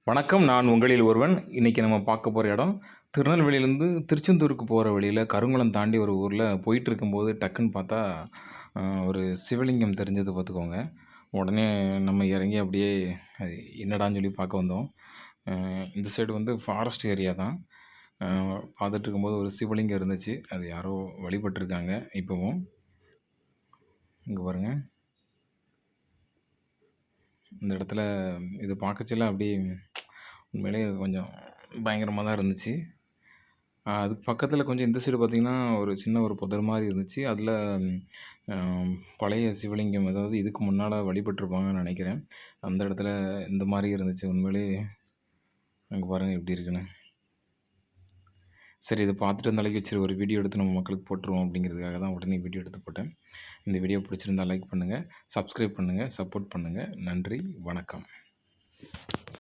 வணக்கம். நான் உங்களில் ஒருவன். இன்னைக்கு நம்ம பார்க்க போற இடம், திருநெல்வேலியிலேருந்து திருச்செந்தூருக்கு போற வழியில கருங்குளம் தாண்டி ஒரு ஊர்ல போயிட்டுருக்கும்போது டக்குன்னு பார்த்தா, அ ஒரு சிவலிங்கம் தெரிஞ்சது பார்த்துக்கோங்க. உடனே நம்ம இறங்கி அப்படியே அது என்னடான்னு சொல்லி பார்க்க வந்தோம். அ இந்த சைடு வந்து ஃபாரஸ்ட் ஏரியா தான். அ பார்த்துட்டுருக்கும்போது ஒரு சிவலிங்கம் இருந்துச்சு. அது யாரோ வழிபட்டுருக்காங்க இப்பவும். இங்க பாருங்க. இந்த இடத்துல இது பார்க்கச்சல அப்படியே உண்மையிலேயே கொஞ்சம் பயங்கரமா தான் இருந்துச்சு. அதுக்கு பக்கத்தில கொஞ்சம் இந்த சைடு பார்த்தீங்கன்னா, ஒரு சின்ன ஒரு புதர் மாரி இருந்துச்சு. அதில அ பழைய சிவலிங்கம் அதாவது இதுக்கு முன்னால வழிபட்டுருப்பாங்கன்னு நெனைக்கிறேன். அந்த இடத்துல இந்த மாரி இருந்துச்சு. உண்மையிலேயே அங்க பாருங்க எப்படி இருக்குன்னு. சரி இத பார்த்துட்டு அந்த அளவுக்கு சரி ஒரு வீடியோ எடுத்து நம்ம மக்களுக்கு போட்டுருவோம் அப்படிங்கிறதுக்காக தான் உடனே வீடியோ எடுத்து போட்டேன். இந்த வீடியோ பிடிச்சிருந்தா லைக் பண்ணுங்க, சப்ஸ்கிரைப் பண்ணுங்க, சப்போர்ட் பண்ணுங்க. நன்றி, வணக்கம்.